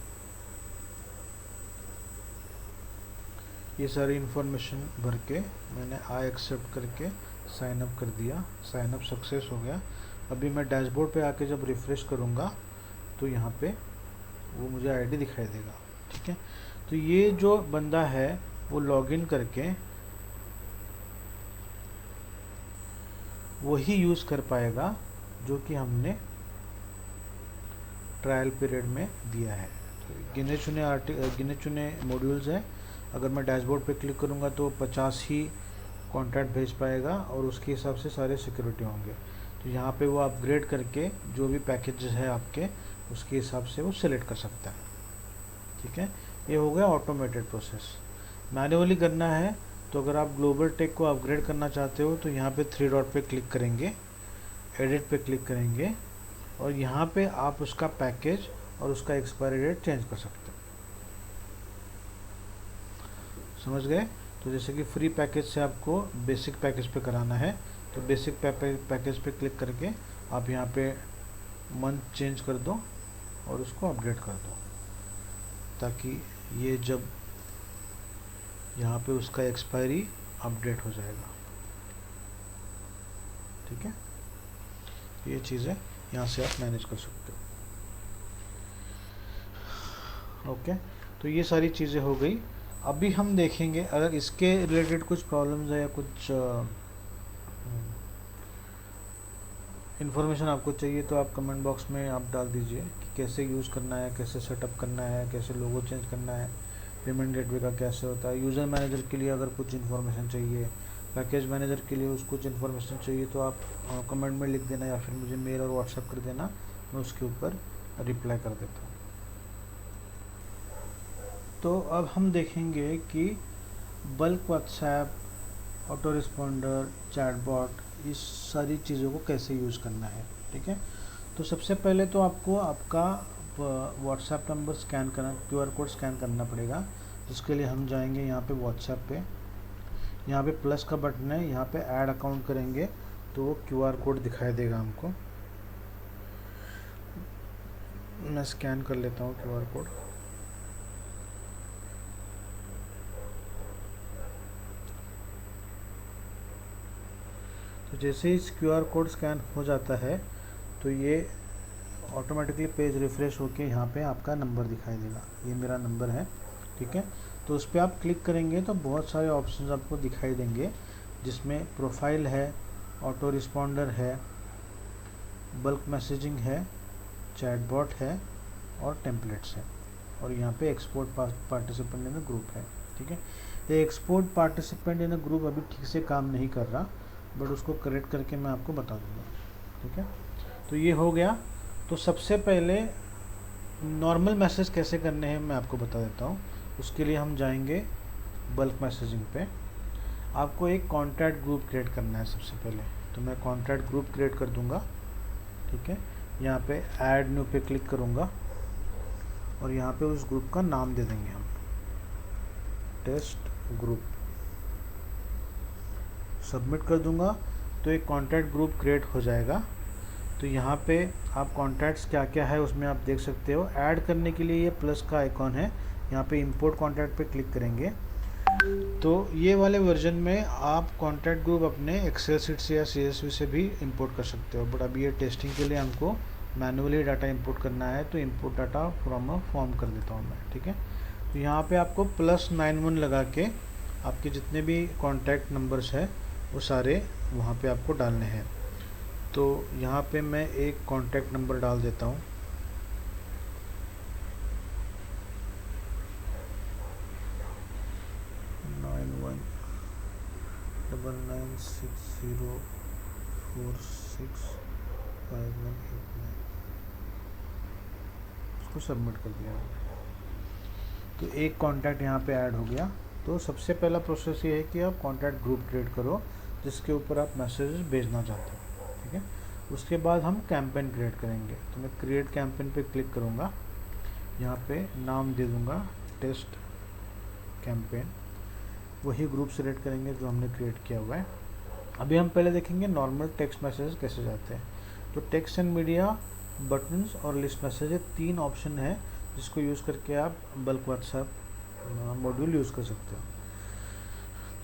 ये सारी इन्फॉर्मेशन भर के मैंने आई एक्सेप्ट करके साइन अप कर दिया। साइन अप सक्सेस हो गया। अभी मैं डैशबोर्ड पे आके जब रिफ़्रेश करूँगा तो यहाँ पे वो मुझे आईडी दिखाई देगा। ठीक है, तो ये जो बंदा है वो लॉगिन करके वही यूज़ कर पाएगा जो कि हमने ट्रायल पीरियड में दिया है। तो गिने चुने मॉड्यूल्स हैं। अगर मैं डैशबोर्ड पे क्लिक करूँगा तो 50 ही कॉन्ट्रैक्ट भेज पाएगा और उसके हिसाब से सारे सिक्योरिटी होंगे। तो यहाँ पे वो अपग्रेड करके जो भी पैकेजेस है आपके, उसके हिसाब से वो सिलेक्ट कर सकता है। ठीक है, ये हो गया ऑटोमेटेड प्रोसेस। मैन्युअली करना है तो अगर आप ग्लोबल टेक को अपग्रेड करना चाहते हो तो यहाँ पे 3 डॉट पे क्लिक करेंगे, एडिट पे क्लिक करेंगे और यहाँ पे आप उसका पैकेज और उसका एक्सपायरी डेट चेंज कर सकते हो। समझ गए? तो जैसे कि फ्री पैकेज से आपको बेसिक पैकेज पे कराना है तो बेसिक पैकेज पे क्लिक करके आप यहाँ पे मंथ चेंज कर दो और उसको अपडेट कर दो, ताकि ये जब यहाँ पे उसका एक्सपायरी अपडेट हो जाएगा। ठीक है, ये चीज़ें यहाँ से आप मैनेज कर सकते हो। ओके, तो ये सारी चीज़ें हो गई। अभी हम देखेंगे अगर इसके रिलेटेड कुछ प्रॉब्लम्स है या कुछ इन्फॉर्मेशन आपको चाहिए तो आप कमेंट बॉक्स में आप डाल दीजिए कि कैसे यूज़ करना है, कैसे सेटअप करना है, कैसे लोगो चेंज करना है, पेमेंट गेटवे का कैसे होता है। यूज़र मैनेजर के लिए अगर कुछ इन्फॉर्मेशन चाहिए, पैकेज मैनेजर के लिए उसको कुछ इन्फॉर्मेशन चाहिए तो आप कमेंट में लिख देना या फिर मुझे मेल और व्हाट्सएप कर देना, मैं उसके ऊपर रिप्लाई कर देता हूँ। तो अब हम देखेंगे कि bulk WhatsApp, auto responder, chatbot, इस सारी चीज़ों को कैसे यूज़ करना है। ठीक है, तो सबसे पहले तो आपको आपका व्हाट्सएप नंबर स्कैन करना, QR कोड स्कैन करना पड़ेगा, जिसके लिए हम जाएंगे यहाँ पे व्हाट्सएप पे। यहाँ पे प्लस का बटन है, यहाँ पे ऐड अकाउंट करेंगे तो वो QR कोड दिखाई देगा हमको। मैं स्कैन कर लेता हूँ QR कोड। तो जैसे ही QR कोड स्कैन हो जाता है तो ये ऑटोमेटिकली पेज रिफ़्रेश होके यहाँ पे आपका नंबर दिखाई देगा। ये मेरा नंबर है। ठीक है, तो उस पर आप क्लिक करेंगे तो बहुत सारे ऑप्शंस आपको दिखाई देंगे, जिसमें प्रोफाइल है, ऑटो रिस्पॉन्डर है, बल्क मैसेजिंग है, चैटबॉट है और टेम्पलेट्स है, और यहाँ पे export participant in a group है। ठीक है, ये export participant in a group अभी ठीक से काम नहीं कर रहा, बट उसको करेक्ट करके मैं आपको बता दूंगा। ठीक है, तो ये हो गया। तो सबसे पहले नॉर्मल मैसेज कैसे करने हैं मैं आपको बता देता हूँ। उसके लिए हम जाएंगे बल्क मैसेजिंग पे। आपको एक कॉन्टैक्ट ग्रुप क्रिएट करना है सबसे पहले, तो मैं कॉन्टैक्ट ग्रुप क्रिएट कर दूंगा। ठीक है, यहाँ पे ऐड न्यू पे क्लिक करूँगा और यहाँ पे उस ग्रुप का नाम दे देंगे हम, टेस्ट ग्रुप। सबमिट कर दूंगा तो एक कॉन्टैक्ट ग्रुप क्रिएट हो जाएगा। तो यहाँ पे आप कॉन्टैक्ट्स क्या क्या है उसमें आप देख सकते हो। ऐड करने के लिए ये प्लस का आइकॉन है, यहाँ पे इंपोर्ट कॉन्टैक्ट पे क्लिक करेंगे तो ये वाले वर्जन में आप कॉन्टैक्ट ग्रुप अपने एक्सेल शीट से या CSV से भी इंपोर्ट कर सकते हो, बट अभी ये टेस्टिंग के लिए हमको मैनुअली डाटा इंपोर्ट करना है, तो import data from a form कर देता हूँ मैं, ठीक है। तो यहाँ पे आपको +91 लगा के आपके जितने भी कॉन्टैक्ट नंबर्स है वो सारे वहाँ पे आपको डालने हैं। तो यहाँ पे मैं एक कॉन्टैक्ट नंबर डाल देता हूँ, 919960465189, उसको सबमिट कर दिया। तो एक कॉन्टैक्ट यहाँ पे ऐड हो गया। तो सबसे पहला प्रोसेस ये है कि आप कॉन्टैक्ट ग्रुप क्रिएट करो जिसके ऊपर आप मैसेजेस भेजना चाहते हो, ठीक है। उसके बाद हम कैंपेन क्रिएट करेंगे। तो मैं क्रिएट कैंपेन पे क्लिक करूँगा, यहाँ पे नाम दे दूँगा टेस्ट कैंपेन, वही ग्रुप सेलेक्ट करेंगे जो हमने क्रिएट किया हुआ है। अभी हम पहले देखेंगे नॉर्मल टेक्स्ट मैसेज कैसे जाते हैं। तो टेक्स्ट एंड मीडिया, बटन्स और लिस्ट मैसेज, ये 3 ऑप्शन है जिसको यूज़ करके आप बल्क व्हाट्सएप मॉड्यूल यूज़ कर सकते हो।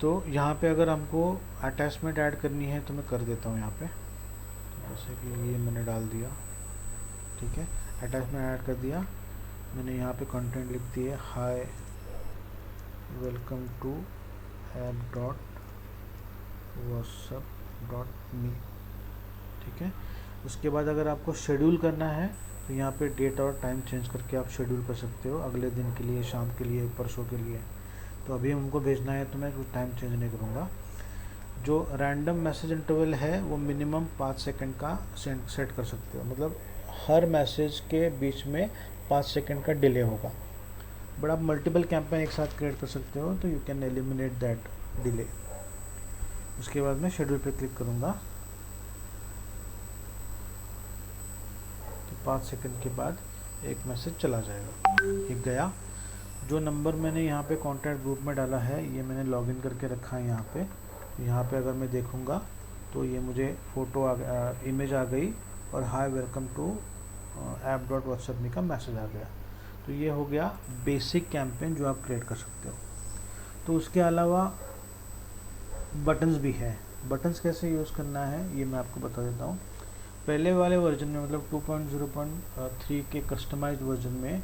तो यहाँ पे अगर हमको अटैचमेंट ऐड करनी है तो मैं कर देता हूँ यहाँ पे, जैसे कि ये मैंने डाल दिया, ठीक है। अटैचमेंट ऐड कर दिया मैंने, यहाँ पे कंटेंट लिख दिए, हाय वेलकम टू app.whatsapp.me, ठीक है। उसके बाद अगर आपको शेड्यूल करना है तो यहाँ पे डेट और टाइम चेंज करके आप शेड्यूल कर सकते हो, अगले दिन के लिए, शाम के लिए, परसों के लिए। तो अभी हमको भेजना है तो मैं कुछ टाइम चेंज नहीं करूँगा। जो रैंडम मैसेज इंटरवल है वो मिनिमम 5 सेकंड का सेट कर सकते हो, मतलब हर मैसेज के बीच में 5 सेकंड का डिले होगा। बट आप मल्टीपल कैंपेन एक साथ क्रिएट कर सकते हो, तो you can eliminate that delay. उसके बाद मैं शेड्यूल पे क्लिक करूँगा, तो 5 सेकंड के बाद एक मैसेज चला जाएगा, एक गया। जो नंबर मैंने यहाँ पे कॉन्टैक्ट ग्रुप में डाला है ये मैंने लॉगिन करके रखा है यहाँ पे। यहाँ पे अगर मैं देखूँगा तो ये मुझे फ़ोटो इमेज आ गई और हाय वेलकम टू app.whatsapp.me का मैसेज आ गया। तो ये हो गया बेसिक कैंपेन जो आप क्रिएट कर सकते हो। तो उसके अलावा बटन्स भी है। बटन्स कैसे यूज़ करना है ये मैं आपको बता देता हूँ। पहले वाले वर्जन में, मतलब 2.0.3 के कस्टमाइज्ड वर्जन में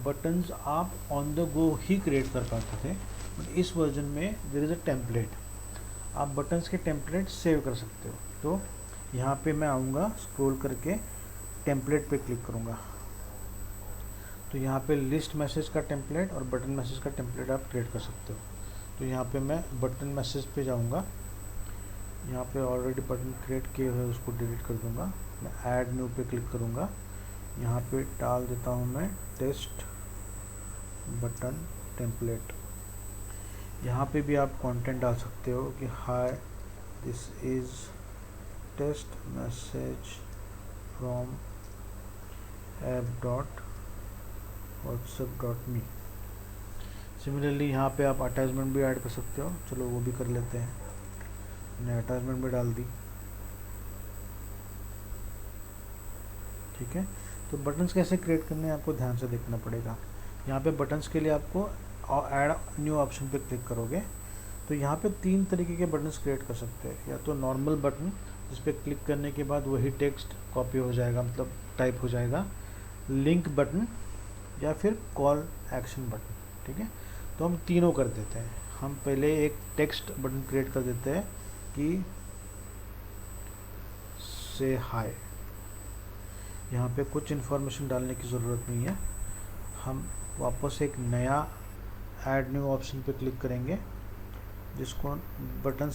बटन्स आप on the go he create कर पाते थे, बट इस वर्जन में देयर इज़ अ टेम्पलेट, आप बटन्स के टेम्पलेट सेव कर सकते हो। तो यहाँ पे मैं आऊँगा, स्क्रॉल करके टेम्पलेट पे क्लिक करूँगा, तो यहाँ पे लिस्ट मैसेज का टेम्पलेट और बटन मैसेज का टेम्पलेट आप क्रिएट कर सकते हो। तो यहाँ पे मैं बटन मैसेज पे जाऊँगा, यहाँ पे ऑलरेडी बटन क्रिएट किए हुए उसको डिलीट कर दूँगा। मैं ऐड न्यू पे क्लिक करूँगा, यहाँ पे डाल देता हूँ मैं टेस्ट बटन टेम्पलेट। यहाँ पे भी आप कंटेंट डाल सकते हो कि hi this is test message from app.whatsapp.me। Similarly यहाँ पे आप अटैचमेंट भी ऐड कर सकते हो, चलो वो भी कर लेते हैं। मैंने अटैचमेंट भी डाल दी, ठीक है। तो बटन्स कैसे क्रिएट करने हैं आपको ध्यान से देखना पड़ेगा। यहाँ पे बटन्स के लिए आपको ऐड न्यू ऑप्शन पे क्लिक करोगे तो यहाँ पे 3 तरीके के बटन्स क्रिएट कर सकते हैं। या तो नॉर्मल बटन जिस पे क्लिक करने के बाद वही टेक्स्ट कॉपी हो जाएगा, मतलब टाइप हो जाएगा, लिंक बटन, या फिर कॉल एक्शन बटन, ठीक है। तो हम तीनों कर देते हैं। हम पहले एक टेक्स्ट बटन क्रिएट कर देते हैं कि से हाय। यहाँ पे कुछ इन्फॉर्मेशन डालने की ज़रूरत नहीं है। हम वापस एक नया ऐड न्यू ऑप्शन पे क्लिक करेंगे जिसको बटन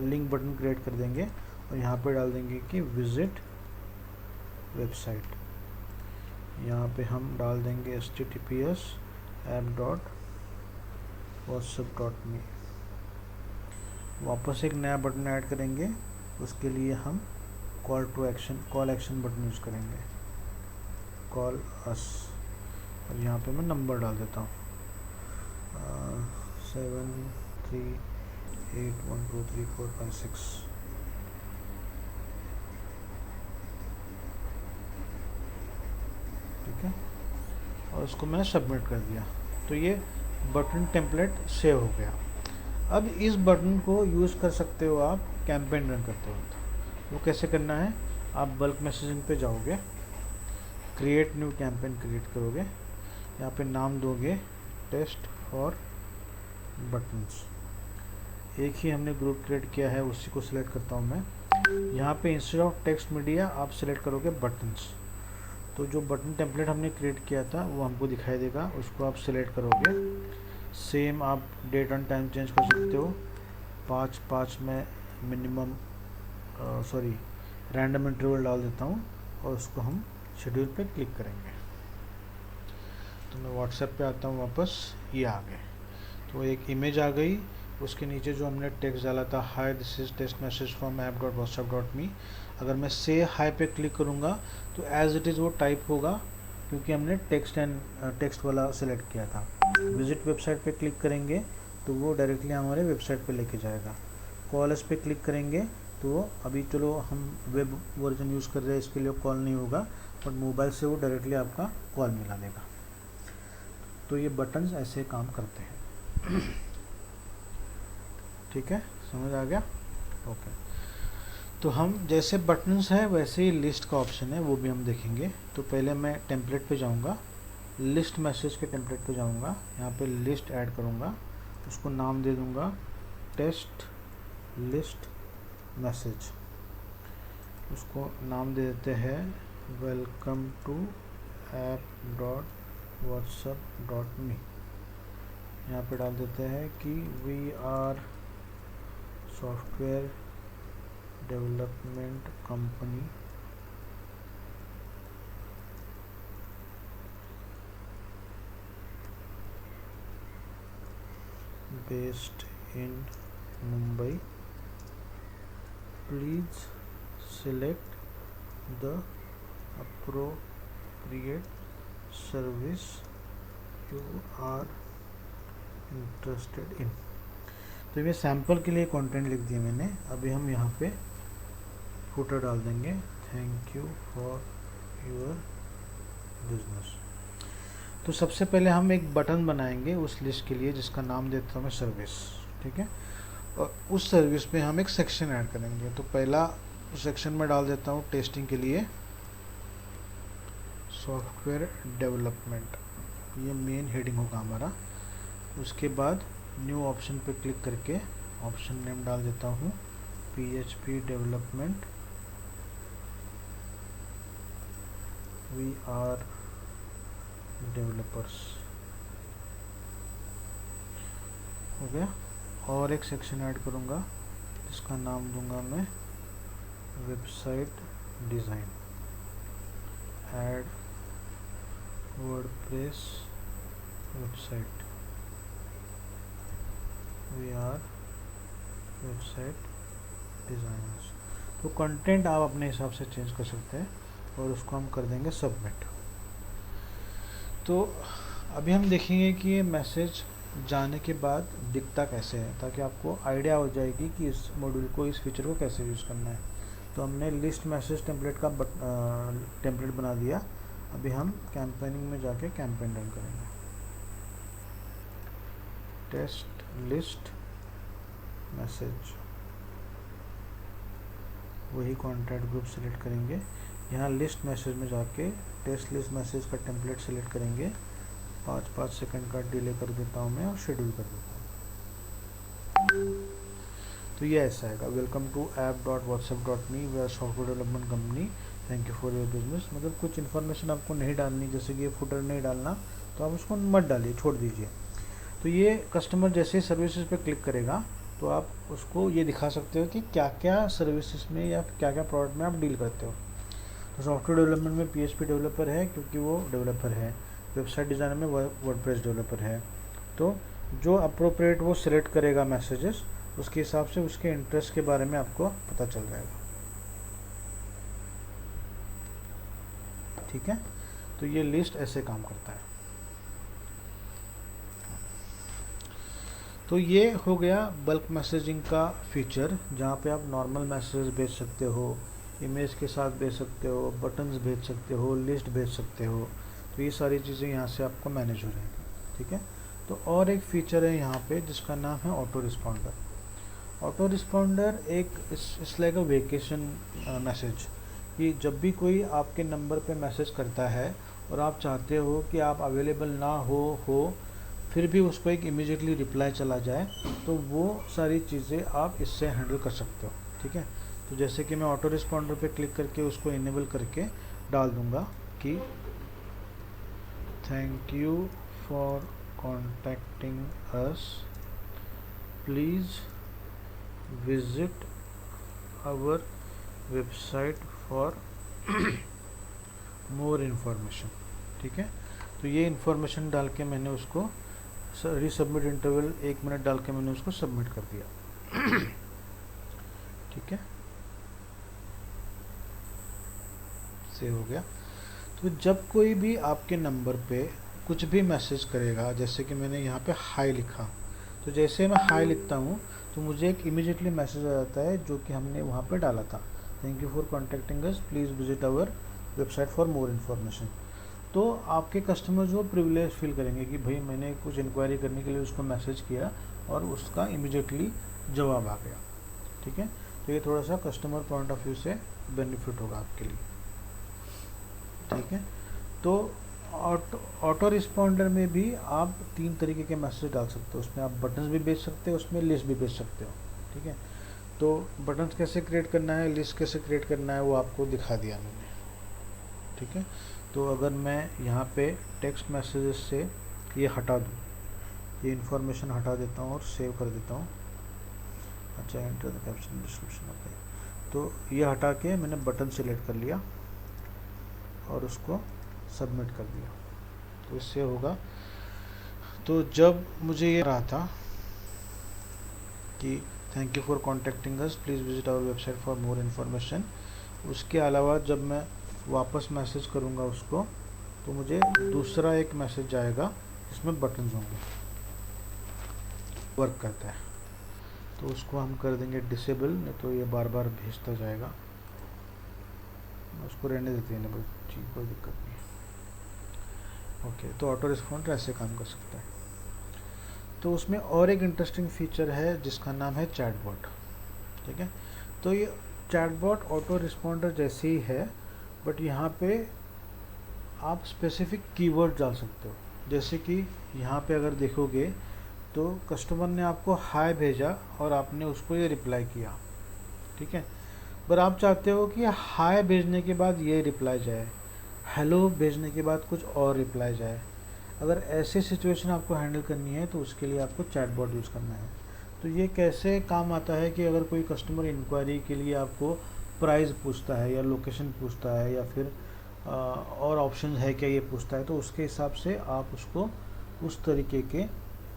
लिंक बटन क्रिएट कर देंगे और यहाँ पे डाल देंगे कि विजिट वेबसाइट। यहाँ पे हम डाल देंगे https://app.whatsapp.me। वापस एक नया बटन ऐड करेंगे, उसके लिए हम कॉल एक्शन बटन यूज़ करेंगे, कॉल अस। और यहाँ पे मैं नंबर डाल देता हूँ 73812345 ठीक है। और उसको मैंने सबमिट कर दिया। तो ये बटन टेम्पलेट सेव हो गया। अब इस बटन को यूज़ कर सकते हो आप कैंपेन रन करते वक्त। वो कैसे करना है, आप बल्क मैसेजिंग पे जाओगे, क्रिएट न्यू कैंपेन क्रिएट करोगे, यहाँ पे नाम दोगे टेस्ट फॉर बटन्स। एक ही हमने ग्रुप क्रिएट किया है, उसी को सिलेक्ट करता हूँ मैं। यहाँ पे इंस्टेड ऑफ टेक्स्ट मीडिया आप सिलेक्ट करोगे बटन्स। तो जो बटन टेम्पलेट हमने क्रिएट किया था वो हमको दिखाई देगा, उसको आप सिलेक्ट करोगे। सेम आप डेट एंड टाइम चेंज कर सकते हो। 5/5 में मिनिमम रैंडम इंटरवल डाल देता हूँ और उसको हम शेड्यूल पे क्लिक करेंगे। तो मैं व्हाट्सएप पे आता हूँ वापस, ये आ गए। तो एक इमेज आ गई, उसके नीचे जो हमने टेक्स्ट डाला था, hi this is test message from app.whatsapp.me। अगर मैं से हाय पे क्लिक करूँगा तो एज इट इज़ वो टाइप होगा, क्योंकि हमने टेक्स्ट वाला सिलेक्ट किया था। विजिट वेबसाइट पे क्लिक करेंगे तो वो डायरेक्टली हमारे वेबसाइट पे लेके जाएगा। कॉल अस पे क्लिक करेंगे तो अभी चलो हम वेब वर्जन यूज़ कर रहे हैं, इसके लिए कॉल नहीं होगा, बट मोबाइल से वो डायरेक्टली आपका कॉल मिला देगा। तो ये बटन्स ऐसे काम करते हैं। ठीक है, समझ आ गया? ओके। तो हम जैसे बटन्स है वैसे ही लिस्ट का ऑप्शन है, वो भी हम देखेंगे। तो पहले मैं टेम्पलेट पे जाऊंगा, लिस्ट मैसेज के टेम्पलेट पे जाऊंगा, यहाँ पे लिस्ट ऐड करूंगा, उसको नाम दे दूंगा टेस्ट लिस्ट मैसेज। उसको नाम दे देते हैं वेलकम टू app.whatsapp.me। यहाँ पे डाल देते हैं कि we are software development company based in Mumbai. Please select the appropriate service you are interested in। तो ये सैम्पल के लिए कंटेंट लिख दिया मैंने। अभी हम यहाँ पे फुटर डाल देंगे, thank you for your business. तो सबसे पहले हम एक बटन बनाएंगे उस लिस्ट के लिए, जिसका नाम देता हूँ मैं सर्विस। ठीक है, और उस सर्विस में हम एक सेक्शन ऐड करेंगे। तो पहला सेक्शन में डाल देता हूँ टेस्टिंग के लिए सॉफ्टवेयर डेवलपमेंट, ये मेन हेडिंग होगा हमारा। उसके बाद न्यू ऑप्शन पे क्लिक करके ऑप्शन नेम डाल देता हूँ PHP development, we are developers. हो गया। और एक सेक्शन ऐड करूँगा जिसका नाम दूंगा मैं website design, add WordPress website, we are website designers. तो कंटेंट आप अपने हिसाब से चेंज कर सकते हैं और उसको हम कर देंगे सबमिट। तो अभी हम देखेंगे कि ये मैसेज जाने के बाद दिखता कैसे है, ताकि आपको आइडिया हो जाएगी कि इस मॉड्यूल को, इस फीचर को कैसे यूज़ करना है। तो हमने लिस्ट मैसेज टेम्पलेट का टेम्पलेट बना दिया। अभी हम कैंपेनिंग में जाके कैंपेन रन करेंगे। टेस्ट लिस्ट मैसेज, वही कॉन्टैक्ट ग्रुप सेलेक्ट करेंगे। यहाँ लिस्ट मैसेज में जाके टेस्ट लिस्ट मैसेज का टेम्पलेट सेलेक्ट करेंगे। 5 सेकंड का डिले कर देता हूँ मैं और शेड्यूल कर देता हूँ। तो ये ऐसा आएगा, welcome to app.whatsapp.me, we are software development company, thank you for your business. मतलब कुछ इन्फॉर्मेशन आपको नहीं डालनी, जैसे कि ये फुटर नहीं डालना, तो आप उसको मत डालिए, छोड़ दीजिए। तो ये कस्टमर जैसे ही सर्विसेज पे क्लिक करेगा तो आप उसको ये दिखा सकते हो कि क्या क्या सर्विसेज में या क्या क्या प्रोडक्ट में आप डील करते हो। तो सॉफ्टवेयर डेवलपमेंट में PHP डेवलपर है, क्योंकि वो डेवलपर है। वेबसाइट डिज़ाइन में वर्डप्रेस डेवलपर है। तो जो अप्रोप्रिएट वो सिलेक्ट करेगा मैसेजेस, उसके हिसाब से उसके इंटरेस्ट के बारे में आपको पता चल जाएगा। ठीक है, तो ये लिस्ट ऐसे काम करता है। तो ये हो गया बल्क मैसेजिंग का फीचर, जहाँ पे आप नॉर्मल मैसेज भेज सकते हो, इमेज के साथ भेज सकते हो, बटन्स भेज सकते हो, लिस्ट भेज सकते हो। तो ये सारी चीज़ें यहाँ से आपको मैनेज हो जाएंगी। ठीक है, तो और एक फीचर है यहाँ पे जिसका नाम है ऑटो रिस्पॉन्डर। ऑटो रिस्पॉन्डर एक it's like a vacation message, कि जब भी कोई आपके नंबर पे मैसेज करता है और आप चाहते हो कि आप अवेलेबल ना हो फिर भी उसको एक इमीडिएटली रिप्लाई चला जाए, तो वो सारी चीज़ें आप इससे हैंडल कर सकते हो। ठीक है, तो जैसे कि मैं ऑटो रिस्पॉन्डर पे क्लिक करके उसको इनेबल करके डाल दूँगा कि thank you for contacting us, please visit our website for more information. ठीक है, तो ये इन्फॉर्मेशन डाल के मैंने उसको रीसबमिट इंटरवल 1 मिनट डाल के मैंने उसको सबमिट कर दिया। ठीक है, सेव हो गया। तो जब कोई भी आपके नंबर पे कुछ भी मैसेज करेगा, जैसे कि मैंने यहाँ पे हाई लिखा, तो जैसे मैं हाई लिखता हूँ तो मुझे एक इमीडिएटली मैसेज आ जाता है जो कि हमने वहाँ पे डाला था, thank you for contacting us, please visit our website for more information. तो आपके कस्टमर जो प्रिविलेज फील करेंगे कि भाई मैंने कुछ इंक्वायरी करने के लिए उसको मैसेज किया और उसका इमीडिएटली जवाब आ गया। ठीक है, तो ये थोड़ा सा कस्टमर पॉइंट ऑफ व्यू से बेनिफिट होगा आपके लिए। ठीक है, तो ऑटो रिस्पॉन्डर में भी आप 3 तरीके के मैसेज डाल सकते हो। उसमें आप बटन्स भी भेज सकते हो, उसमें लिस्ट भी भेज सकते हो। ठीक है, तो बटन्स कैसे क्रिएट करना है, लिस्ट कैसे क्रिएट करना है, वो आपको दिखा दिया मैंने। ठीक है, तो अगर मैं यहाँ पे टेक्स्ट मैसेजेस से ये हटा दूँ, ये इन्फॉर्मेशन हटा देता हूँ और सेव कर देता हूँ। अच्छा, enter the caption description. Okay, तो ये हटा के मैंने बटन सिलेक्ट कर लिया और उसको सबमिट कर दिया, तो इससे होगा। तो जब मुझे ये रहा था कि thank you for contacting us, please visit our website for more information, उसके अलावा जब मैं वापस मैसेज करूँगा उसको तो मुझे दूसरा एक मैसेज जाएगा जिसमें बटन्स होंगे, वर्क करता है। तो उसको हम कर देंगे डिसेबल, नहीं तो ये बार बार भेजता जाएगा। उसको रहने देते हैं, कोई दिक्कत नहीं है। ओके, तो ऑटो रिस्पॉन्डर ऐसे काम कर सकता है। तो उसमें और एक इंटरेस्टिंग फीचर है जिसका नाम है चैटबॉट। ठीक है, तो ये चैटबॉट ऑटो रिस्पॉन्डर जैसे ही है, बट यहाँ पे आप स्पेसिफिक कीवर्ड डाल सकते हो। जैसे कि यहाँ पे अगर देखोगे तो कस्टमर ने आपको हाय भेजा और आपने उसको ये रिप्लाई किया। ठीक है, पर आप चाहते हो कि हाय भेजने के बाद ये रिप्लाई जाए, हेलो भेजने के बाद कुछ और रिप्लाई जाए। अगर ऐसे सिचुएशन आपको हैंडल करनी है तो उसके लिए आपको चैटबॉट यूज़ करना है। तो ये कैसे काम आता है कि अगर कोई कस्टमर इंक्वायरी के लिए आपको प्राइस पूछता है या लोकेशन पूछता है या फिर और ऑप्शन है क्या ये पूछता है, तो उसके हिसाब से आप उसको उस तरीके के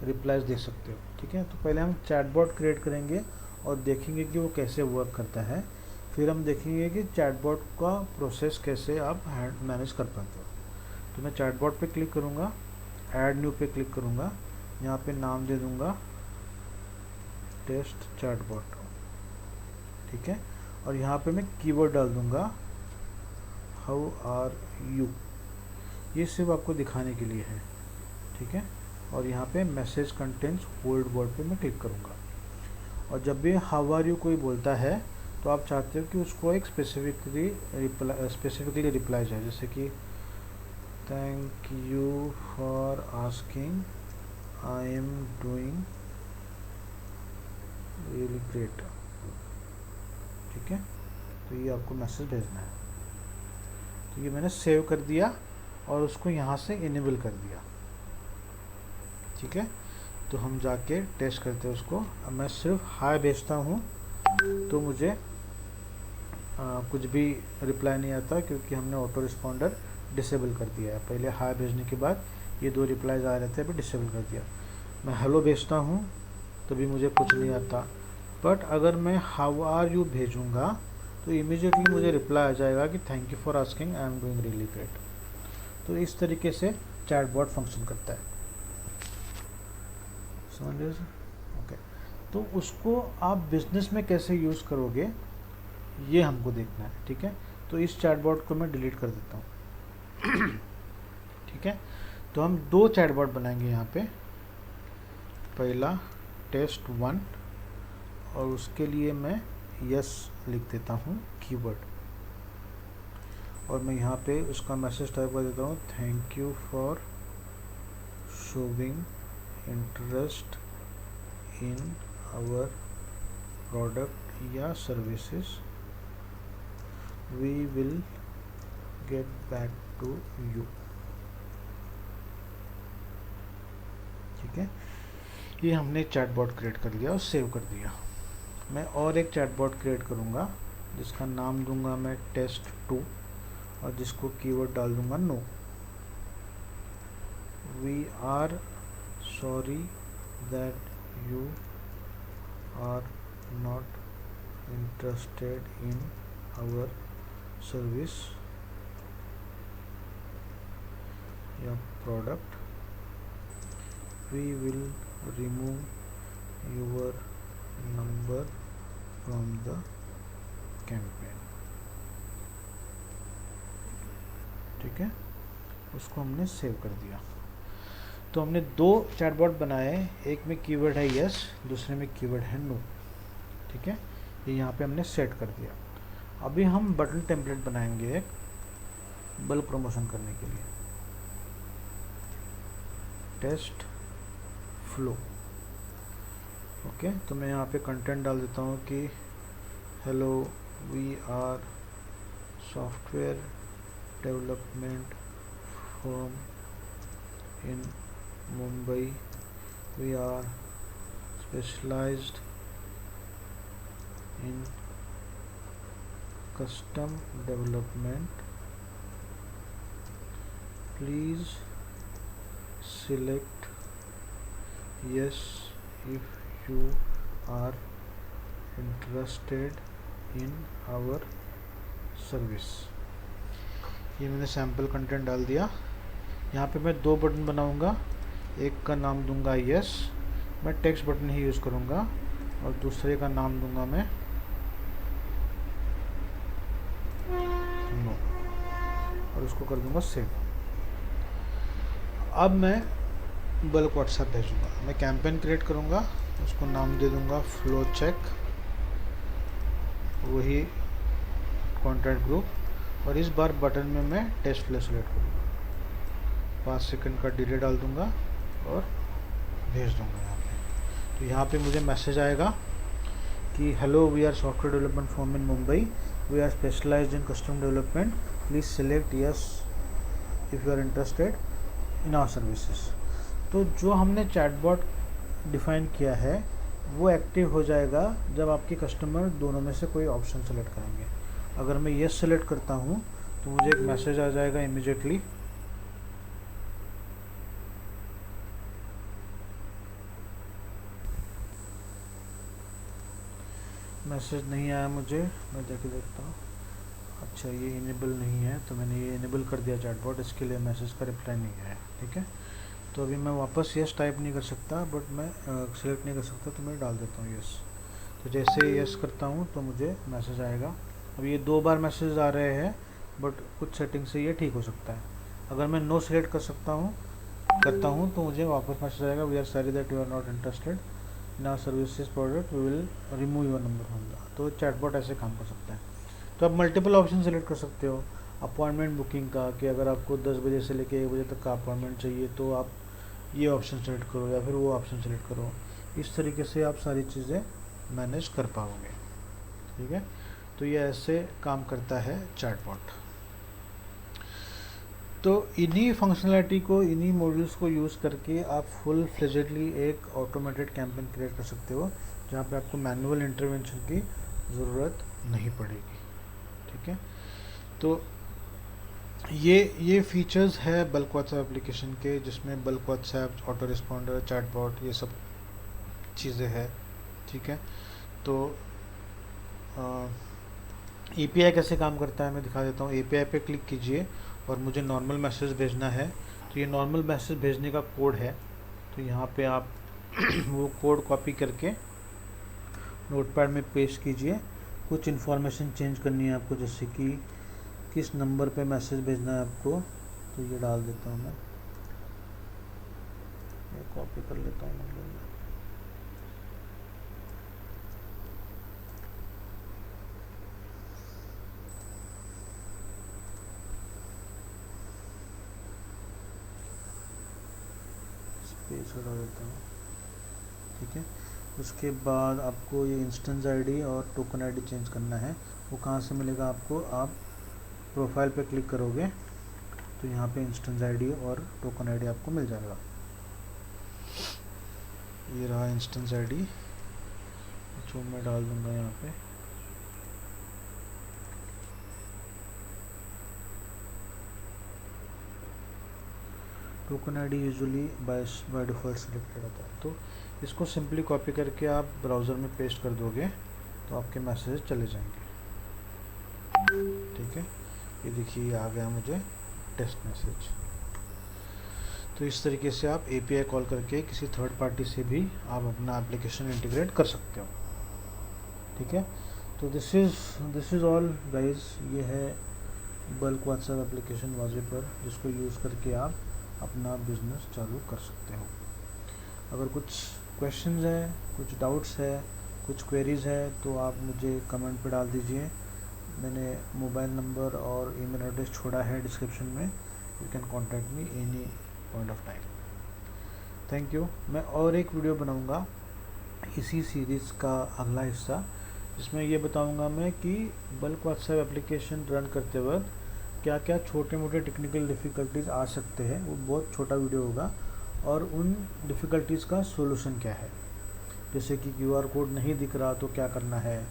रिप्लाईज दे सकते हो। ठीक है, तो पहले हम चैटबॉट क्रिएट करेंगे और देखेंगे कि वो कैसे वर्क करता है, फिर हम देखेंगे कि चैटबॉट का प्रोसेस कैसे आप मैनेज कर पाते हो। तो मैं चैटबॉट पे क्लिक करूँगा, ऐड न्यू पे क्लिक करूँगा, यहाँ पे नाम दे दूँगा टेस्ट चैटबॉट। ठीक है, और यहाँ पे मैं कीवर्ड डाल दूँगा हाउ आर यू, ये सिर्फ आपको दिखाने के लिए है। ठीक है, और यहाँ पे मैसेज कंटेंट्स होल्ड वर्ड पे मैं क्लिक करूँगा, और जब भी हाउ आर यू कोई बोलता है तो आप चाहते हो कि उसको एक स्पेसिफिकली रिप्लाई जाए, जैसे कि thank you for asking, I am doing really great. ठीक है, तो ये आपको मैसेज भेजना है। तो ये मैंने सेव कर दिया और उसको यहाँ से इनेबल कर दिया। ठीक है, तो हम जाके टेस्ट करते हैं उसको। अब मैं सिर्फ हाय भेजता हूँ तो मुझे कुछ भी रिप्लाई नहीं आता, क्योंकि हमने ऑटो रिस्पॉन्डर डिसेबल कर दिया है। पहले हाय भेजने के बाद ये 2 रिप्लाईज आ रहे थे, अभी डिसेबल कर दिया। मैं हेलो भेजता हूँ तो भी मुझे कुछ नहीं आता, बट अगर मैं हाउ आर यू भेजूँगा तो इमीडिएटली मुझे रिप्लाई आ जाएगा कि thank you for asking, I am doing really great. तो इस तरीके से चैटबॉट फंक्शन करता है, समझ रहे हो? ओके, तो उसको आप बिजनेस में कैसे यूज़ करोगे ये हमको देखना है। ठीक है, तो इस चैटबॉट को मैं डिलीट कर देता हूँ। ठीक है, तो हम 2 चैटबॉट बनाएंगे यहाँ पे। पहला टेस्ट 1 और उसके लिए मैं यस लिख देता हूँ कीवर्ड, और मैं यहाँ पे उसका मैसेज टाइप कर देता हूँ, thank you for showing interest in our product या services, we will get back to you. ठीक है, ये हमने चैटबॉट क्रिएट कर लिया और सेव कर दिया। मैं और एक चैटबॉट क्रिएट करूँगा जिसका नाम दूंगा मैं टेस्ट 2 और जिसको कीवर्ड डाल दूंगा no. We are sorry that you are not interested in our service या product, we will remove your number from the campaign. ठीक है, उसको हमने सेव कर दिया। तो हमने 2 चैटबॉट बनाए, एक में कीवर्ड है यस, दूसरे में कीवर्ड है नो। ठीक है, ये यहाँ पे हमने सेट कर दिया। अभी हम बटन टेम्पलेट बनाएंगे एक बल्क प्रमोशन करने के लिए, टेस्ट फ्लो। ओके, तो मैं यहाँ पे कंटेंट डाल देता हूँ कि hello we are software development firm in Mumbai, we are specialised in custom development, please select yes if you are interested in our service। ये मैंने सैम्पल कंटेंट डाल दिया। यहाँ पे मैं 2 बटन बनाऊंगा, एक का नाम दूंगा यस, मैं टेक्स्ट बटन ही यूज़ करूंगा, और दूसरे का नाम दूंगा मैं नो, और उसको कर दूंगा सेव। अब मैं बल्क व्हाट्सएप भेजूंगा। मैं कैंपेन क्रिएट करूंगा, उसको नाम दे दूंगा फ्लो चेक, वही कॉन्टैक्ट ग्रुप, और इस बार बटन में मैं टेस्ट फ्लो सेलेक्ट करूँगा, 5 सेकंड का डिले डाल दूंगा और भेज दूंगा यहाँ पे। तो यहाँ पे मुझे मैसेज आएगा कि hello we are software development firm in Mumbai, we are specialised in custom development, please select yes if you are interested in our services. तो जो हमने चैटबॉट डिफाइन किया है वो एक्टिव हो जाएगा जब आपके कस्टमर दोनों में से कोई ऑप्शन सेलेक्ट करेंगे। अगर मैं यस सेलेक्ट करता हूँ तो मुझे एक मैसेज आ जाएगा इमीडिएटली, मैसेज नहीं आया मुझे, मैं जाके देखता हूँ। अच्छा, ये इनेबल नहीं है, तो मैंने ये इनेबल कर दिया चैटबॉट, इसके लिए मैसेज का रिप्लाई नहीं आया। ठीक है, तो अभी मैं वापस यस टाइप नहीं कर सकता, बट मैं सिलेक्ट नहीं कर सकता, तो मैं डाल देता हूँ यस। तो जैसे यस करता हूँ तो मुझे मैसेज आएगा। अब ये 2 बार मैसेज आ रहे हैं, बट कुछ सेटिंग से ये ठीक हो सकता है। अगर मैं नो सिलेक्ट करता हूँ तो मुझे वापस मैसेज आएगा, we are sorry that you are not interested in our services product, we will remove your number from the. तो चैटबॉट ऐसे काम कर सकता है। तो आप मल्टीपल ऑप्शन सेलेक्ट कर सकते हो। अपॉइंटमेंट बुकिंग का, कि अगर आपको 10 बजे से लेकर 1 बजे तक का अपॉइंटमेंट चाहिए तो आप ये ऑप्शन सेलेक्ट करो या फिर वो ऑप्शन सेलेक्ट करो। इस तरीके से आप सारी चीज़ें मैनेज कर पाओगे। ठीक है, तो ये ऐसे काम करता है चैटबॉट। तो इन्हीं फंक्शनैलिटी को, इन्हीं मॉड्यूल्स को यूज़ करके आप फुल फ्लेजेडली एक ऑटोमेटेड कैंपेन क्रिएट कर सकते हो, जहाँ पे आपको मैनुअल इंटरवेंशन की ज़रूरत नहीं पड़ेगी। ठीक है, तो ये फीचर्स है बल्क व्हाट्सएप एप्लीकेशन के, जिसमें bulk WhatsApp, auto responder, chatbot, ये सब चीज़ें हैं। ठीक है, तो API कैसे काम करता है मैं दिखा देता हूँ। API पे क्लिक कीजिए और मुझे नॉर्मल मैसेज भेजना है, तो ये नॉर्मल मैसेज भेजने का कोड है। तो यहाँ पे आप वो कोड कॉपी करके नोटपैड में पेस्ट कीजिए। कुछ इन्फॉर्मेशन चेंज करनी है आपको, जैसे कि किस नंबर पे मैसेज भेजना है आपको, तो ये डाल देता हूँ मैं, ये कॉपी कर लेता हूँ मतलब। पेज हटा देता हूँ। ठीक है, उसके बाद आपको ये इंस्टेंस आईडी और टोकन आईडी चेंज करना है। वो कहाँ से मिलेगा आपको, आप प्रोफाइल पे क्लिक करोगे तो यहाँ पे इंस्टेंस आईडी और टोकन आईडी आपको मिल जाएगा। ये रहा इंस्टेंस आईडी जो मैं डाल दूंगा यहाँ पे। Token ID usually by default selected आता है, तो इसको सिंपली कॉपी करके आप ब्राउज़र में पेस्ट कर दोगे तो आपके मैसेज चले जाएंगे। ठीक है, ये देखिए आ गया मुझे टेस्ट मैसेज। तो इस तरीके से आप API कॉल करके किसी थर्ड पार्टी से भी आप अपना एप्लीकेशन इंटीग्रेट कर सकते हो। ठीक है, तो दिस इज़ ऑल गाइस। ये है बल्क व्हाट्सएप एप्लीकेशन वॉलपेपर, जिसको यूज़ करके आप अपना बिजनेस चालू कर सकते हो। अगर कुछ क्वेश्चंस है, कुछ डाउट्स है, कुछ क्वेरीज़ है तो आप मुझे कमेंट पे डाल दीजिए। मैंने मोबाइल नंबर और ईमेल एड्रेस छोड़ा है डिस्क्रिप्शन में, you can contact me any point of time. Thank you. मैं और एक वीडियो बनाऊंगा इसी सीरीज़ का अगला हिस्सा, जिसमें ये बताऊंगा मैं कि बल्क व्हाट्सएप एप्लीकेशन रन करते वक्त क्या क्या छोटे मोटे टेक्निकल डिफ़िकल्टीज आ सकते हैं। वो बहुत छोटा वीडियो होगा और उन डिफ़िकल्टीज़ का सोल्यूशन क्या है। जैसे कि QR कोड नहीं दिख रहा तो क्या करना है,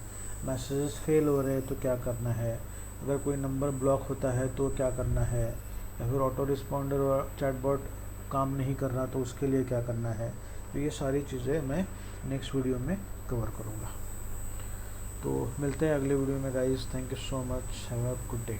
मैसेजेस फेल हो रहे हैं तो क्या करना है, अगर कोई नंबर ब्लॉक होता है तो क्या करना है, या फिर ऑटो रिस्पॉन्डर और चैटबॉट काम नहीं कर रहा तो उसके लिए क्या करना है। तो ये सारी चीज़ें मैं नेक्स्ट वीडियो में कवर करूँगा। तो मिलते हैं अगले वीडियो में guys. Thank you so much, have a good day.